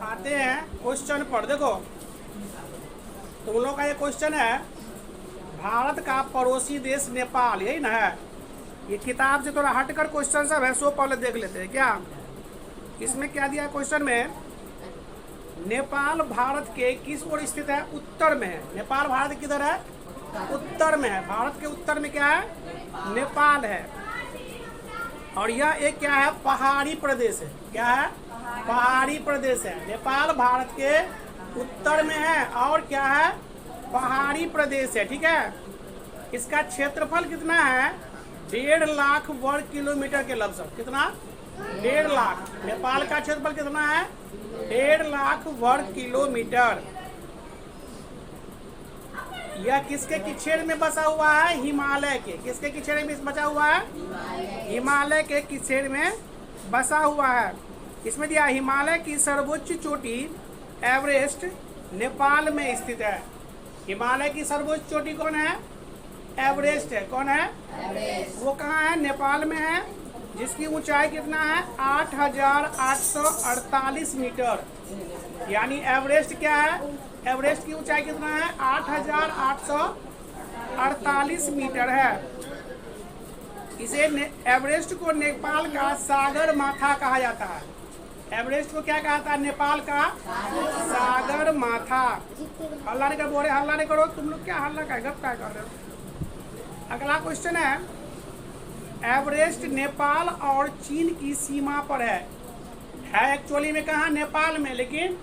आते हैं क्वेश्चन पर। देखो तुम लोग का ये क्वेश्चन है, भारत का पड़ोसी देश नेपाल, यही ना है। ये किताब से थोड़ा हटकर क्वेश्चन सब है, सो पहले देख लेते हैं क्या इसमें क्या दिया है। क्वेश्चन में नेपाल भारत के किस ओर स्थित है? उत्तर में है। नेपाल भारत किधर है? उत्तर में है। भारत के उत्तर में क्या है? नेपाल है। और यह एक क्या है? पहाड़ी प्रदेश है। क्या है? पहाड़ी प्रदेश है। नेपाल भारत के उत्तर में है और क्या है? पहाड़ी प्रदेश है। ठीक है। इसका क्षेत्रफल कितना है? 1.5 लाख वर्ग किलोमीटर के लगभग। कितना? 1.5 लाख। नेपाल का क्षेत्रफल कितना है? 1.5 लाख वर्ग किलोमीटर। यह किसके किक्षेत्र में बसा हुआ है? हिमालय के। किसके किक्षेत्र में बचा हुआ है? हिमालय के किक्षेत्र में बसा हुआ है। इसमें दिया हिमालय की सर्वोच्च चोटी एवरेस्ट नेपाल में स्थित है। हिमालय की सर्वोच्च चोटी कौन है? एवरेस्ट है। कौन है? एवरेस्ट। वो कहाँ है? नेपाल में है। जिसकी ऊंचाई कितना है? 8,848 मीटर। यानी एवरेस्ट क्या है? एवरेस्ट की ऊंचाई कितना है? 8,848 मीटर है। इसे एवरेस्ट को नेपाल का सागर माथा कहा जाता है। एवरेस्ट को क्या कहता है? नेपाल का सागर माथा। हल्ला नहीं कर, बोले हल्ला नहीं करो तुम लोग। क्या हल्ला का गप क्या कर रहे हो? अगला क्वेश्चन है, एवरेस्ट नेपाल और चीन की सीमा पर है एक्चुअली में कहाँ? नेपाल में, लेकिन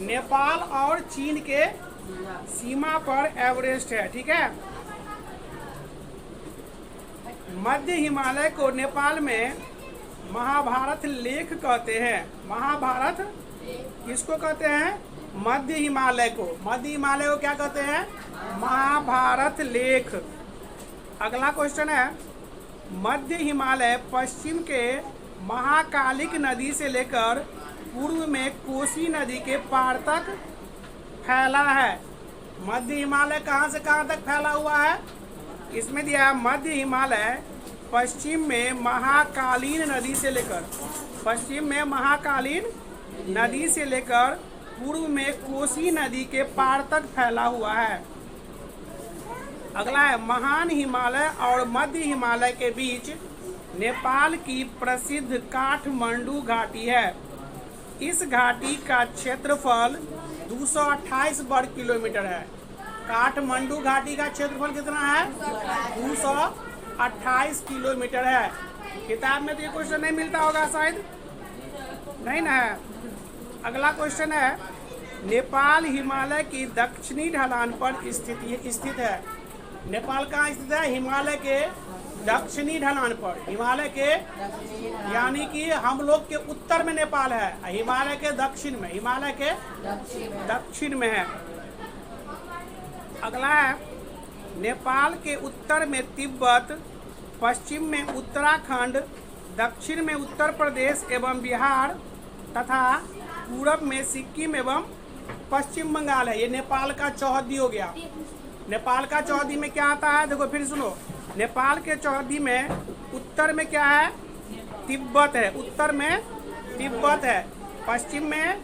नेपाल और चीन के सीमा पर एवरेस्ट है। ठीक है। मध्य हिमालय को नेपाल में महाभारत लेख कहते हैं। महाभारत किसको कहते हैं? मध्य हिमालय को। मध्य हिमालय को क्या कहते हैं? महाभारत लेख। अगला क्वेश्चन है, मध्य हिमालय पश्चिम के महाकालिक नदी से लेकर पूर्व में कोसी नदी के पार तक फैला है। मध्य हिमालय कहाँ से कहाँ तक फैला हुआ है? इसमें दिया है मध्य हिमालय पश्चिम में महाकालीन नदी से लेकर, पश्चिम में महाकालीन नदी से लेकर पूर्व में कोसी नदी के पार तक फैला हुआ है। अगला है, महान हिमालय और मध्य हिमालय के बीच नेपाल की प्रसिद्ध काठमांडू घाटी है। इस घाटी का क्षेत्रफल 228 वर्ग किलोमीटर है। काठमांडू घाटी का क्षेत्रफल कितना है? 228 किलोमीटर है। किताब में तो ये क्वेश्चन नहीं मिलता होगा शायद, नहीं ना है। अगला क्वेश्चन है, नेपाल हिमालय की दक्षिणी ढलान पर स्थित है। नेपाल कहाँ स्थित है? हिमालय के दक्षिणी ढलान पर। हिमालय के यानी कि हम लोग के उत्तर में नेपाल है, हिमालय के दक्षिण में। हिमालय के दक्षिण में है। अगला है, नेपाल के उत्तर में तिब्बत, पश्चिम में उत्तराखंड, दक्षिण में उत्तर प्रदेश एवं बिहार तथा पूरब में सिक्किम एवं पश्चिम बंगाल है। ये नेपाल का चौहद्दी हो गया। नेपाल का चौहद्दी में क्या आता है? देखो फिर सुनो, नेपाल के चौहद्दी में उत्तर में क्या है? तिब्बत है। उत्तर में तिब्बत है। पश्चिम में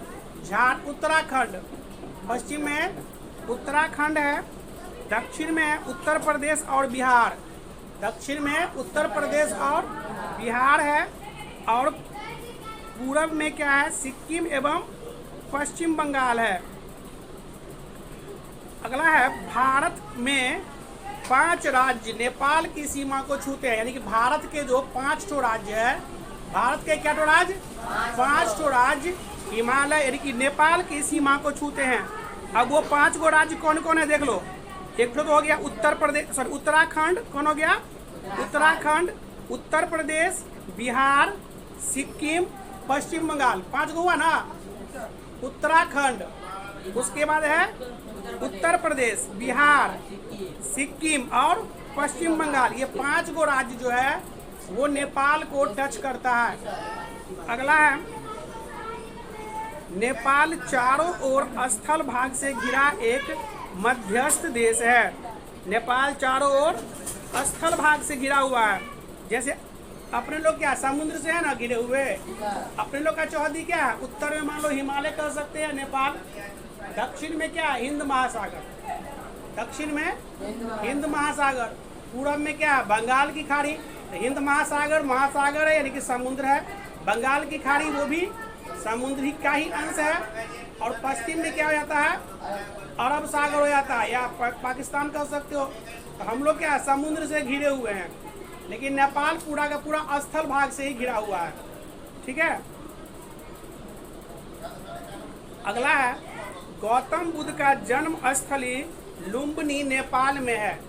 उत्तराखंड, पश्चिम में उत्तराखंड है। दक्षिण में उत्तर प्रदेश और बिहार, दक्षिण में उत्तर प्रदेश और बिहार है। और पूरब में क्या है? सिक्किम एवं पश्चिम बंगाल है। अगला है, भारत में 5 राज्य नेपाल की सीमा को छूते हैं। यानी कि भारत के जो 5 राज्य है, भारत के क्या राज्य? 5 राज्य हिमालय यानी कि नेपाल की सीमा को छूते हैं। अब वो 5 राज्य कौन कौन है देख लो। एक तो हो गया उत्तर प्रदेश, उत्तराखंड। कौन हो गया? उत्तराखंड, उत्तर प्रदेश, बिहार, सिक्किम, पश्चिम बंगाल। 5 हुआ ना। उत्तराखंड, उसके बाद है उत्तर प्रदेश, बिहार, सिक्किम और पश्चिम बंगाल। ये 5 राज्य जो है वो नेपाल को टच करता है। अगला है, नेपाल चारों ओर स्थल भाग से घिरा एक मध्यस्थ देश है। नेपाल चारों ओर स्थल भाग से घिरा हुआ है। जैसे अपने लोग क्या समुद्र से है ना घिरे हुए। अपने लोग का चौहदी क्या है, उत्तर में मान लो हिमालय कह सकते हैं नेपाल, दक्षिण में क्या है हिंद महासागर, दक्षिण में हिंद महासागर, पूरब में क्या है बंगाल की खाड़ी। तो हिंद महासागर महासागर है यानी कि समुद्र है, बंगाल की खाड़ी वो भी समुद्र का ही अंश है, और पश्चिम में क्या हो जाता है अरब सागर हो जाता है, या पाकिस्तान कह सकते हो। तो हम लोग क्या है समुद्र से घिरे हुए हैं, लेकिन नेपाल पूरा का पूरा स्थल भाग से ही घिरा हुआ है। ठीक है, अगला है गौतम बुद्ध का जन्म स्थली लुम्बिनी नेपाल में है।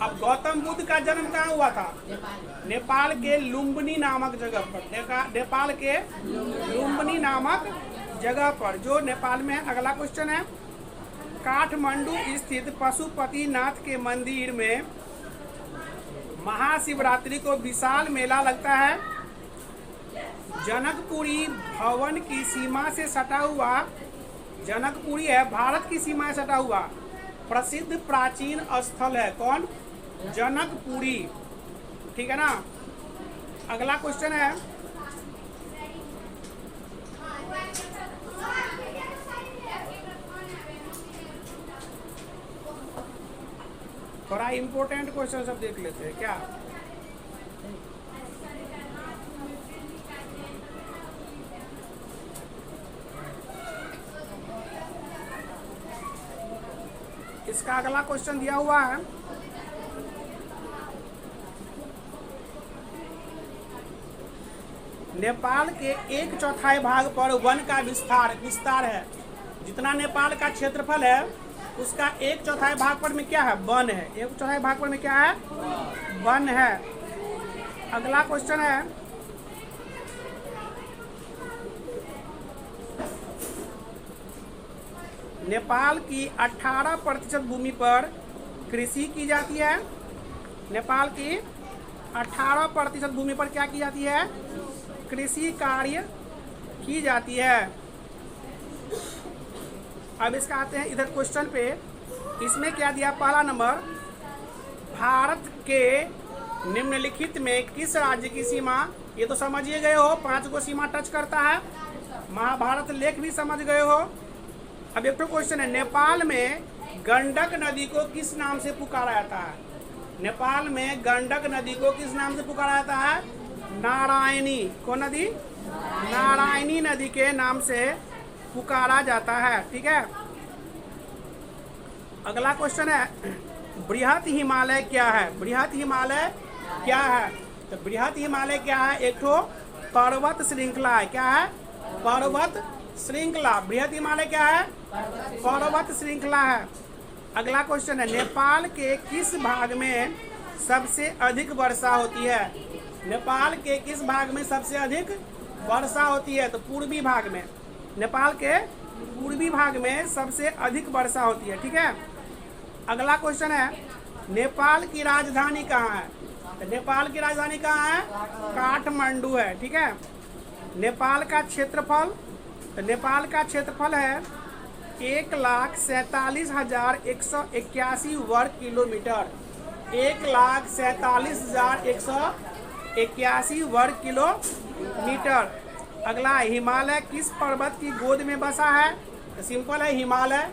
अब गौतम बुद्ध का जन्म कहाँ हुआ था, नेपाल के लुम्बिनी नामक जगह पर, नेपाल के लुम्बिनी नामक जगह पर जो नेपाल में है। अगला क्वेश्चन है काठमांडू स्थित पशुपतिनाथ के मंदिर में महाशिवरात्रि को विशाल मेला लगता है। जनकपुरी भवन की सीमा से सटा हुआ, जनकपुरी है भारत की सीमा से सटा हुआ प्रसिद्ध प्राचीन स्थल है। कौन, जनकपुरी। ठीक है ना। अगला क्वेश्चन है थोड़ा इम्पोर्टेंट क्वेश्चन सब देख लेते हैं क्या। इसका अगला क्वेश्चन दिया हुआ है नेपाल के 1/4 भाग पर वन का विस्तार है। जितना नेपाल का क्षेत्रफल है उसका 1/4 भाग पर में क्या है वन है, 1/4 भाग पर में क्या है वन है। अगला क्वेश्चन है नेपाल की 18% भूमि पर कृषि की जाती है। नेपाल की 18% भूमि पर क्या की जाती है, कृषि कार्य की जाती है। अब इसका आते हैं इधर क्वेश्चन पे, इसमें क्या दिया पहला नंबर, भारत के निम्नलिखित में किस राज्य की सीमा, ये तो समझिए गए हो 5 को सीमा टच करता है, महाभारत लेख भी समझ गए हो। अब एक तो क्वेश्चन है नेपाल में गंडक नदी को किस नाम से पुकारा जाता है, नेपाल में गंडक नदी को किस नाम से पुकारा जाता है, नारायणी। कौन नदी, नारायणी नदी के नाम से पुकारा जाता है। ठीक है, अगला क्वेश्चन है बृहत हिमालय क्या है, बृहत हिमालय क्या है। तो बृहत हिमालय क्या है, एक तो पर्वत श्रृंखला है। क्या है, पर्वत श्रृंखला। बृहत हिमालय क्या है, पर्वत श्रृंखला है। अगला क्वेश्चन है नेपाल के किस भाग में सबसे अधिक वर्षा होती है, नेपाल के किस भाग में सबसे अधिक वर्षा होती है। तो पूर्वी भाग में, नेपाल के पूर्वी भाग में सबसे अधिक वर्षा होती है। ठीक है, अगला क्वेश्चन है नेपाल की राजधानी कहाँ है, तो नेपाल की राजधानी कहाँ है, काठमांडू है। ठीक है, नेपाल का क्षेत्रफल, तो नेपाल का क्षेत्रफल है 1,47,181 वर्ग किलोमीटर, 1,47,181 वर्ग किलोमीटर। अगला हिमालय किस पर्वत की गोद में बसा है, तो सिंपल है हिमालय।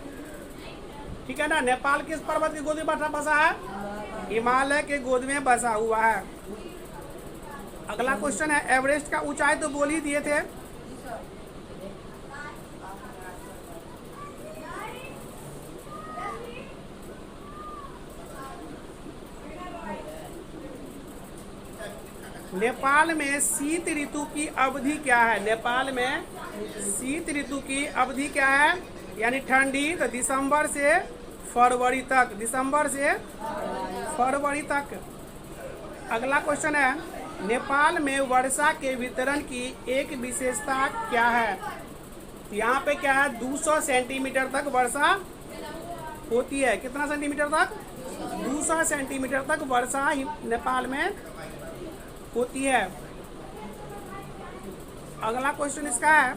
ठीक है ना, नेपाल किस पर्वत की गोद में बसा है, हिमालय के गोद में बसा हुआ है। अगला क्वेश्चन है एवरेस्ट का ऊंचाई तो बोल ही दिए थे। नेपाल में शीत ऋतु की अवधि क्या है, नेपाल में शीत ऋतु की अवधि क्या है, यानी ठंडी, तो दिसंबर से फरवरी तक, दिसंबर से फरवरी तक। अगला क्वेश्चन है नेपाल में वर्षा के वितरण की एक विशेषता क्या है, यहाँ पे क्या है 200 सेंटीमीटर तक वर्षा होती है। कितना सेंटीमीटर तक, 200 सेंटीमीटर तक वर्षा नेपाल में होती है। अगला क्वेश्चन इसका है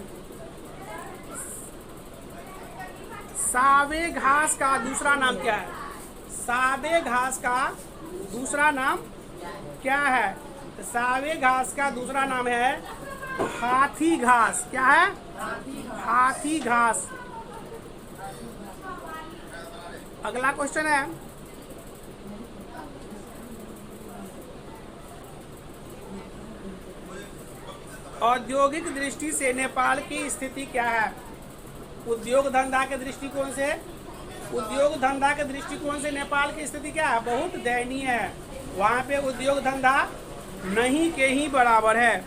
सावे घास का दूसरा नाम क्या है, सावे घास का दूसरा नाम क्या है। सावे घास का दूसरा नाम है हाथी घास। क्या है? हाथी घास। अगला क्वेश्चन है, औद्योगिक दृष्टि से नेपाल की स्थिति क्या है? उद्योग धंधा के दृष्टिकोण से, उद्योग धंधा के दृष्टिकोण से नेपाल की स्थिति क्या है? बहुत दयनीय है। वहाँ पे उद्योग धंधा नहीं के ही बराबर है।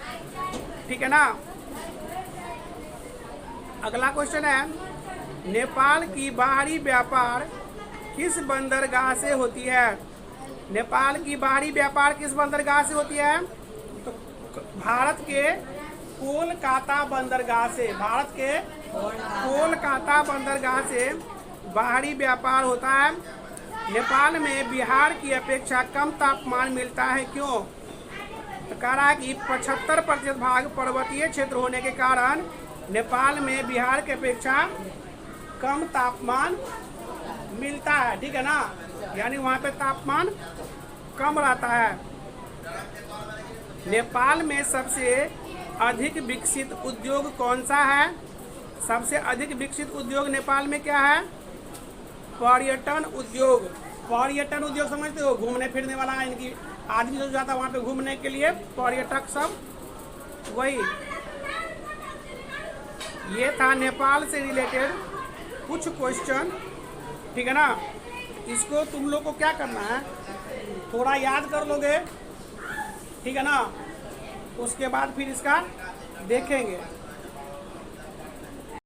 ठीक है ना। अगला क्वेश्चन है, नेपाल की बाहरी व्यापार किस बंदरगाह से होती है? नेपाल की बाहरी व्यापार किस बंदरगाह से होती है? तो भारत के कोलकाता बंदरगाह से, भारत के कोलकाता बंदरगाह से बाहरी व्यापार होता है। नेपाल में बिहार की अपेक्षा कम तापमान मिलता है, क्यों? तो कह रहा है कि 75% भाग पर्वतीय क्षेत्र होने के कारण नेपाल में बिहार की अपेक्षा कम तापमान मिलता है। ठीक है ना, यानी वहाँ पे तापमान कम रहता है। नेपाल में सबसे अधिक विकसित उद्योग कौन सा है? सबसे अधिक विकसित उद्योग नेपाल में क्या है? पर्यटन उद्योग। पर्यटन उद्योग समझते हो? घूमने फिरने वाला, इनकी आदमी जो जाता है वहाँ पे घूमने के लिए, पर्यटक सब, वही। ये था नेपाल से रिलेटेड कुछ क्वेश्चन। ठीक है ना। इसको तुम लोग को क्या करना है, थोड़ा याद कर लोगे। ठीक है ना, उसके बाद फिर इसका देखेंगे।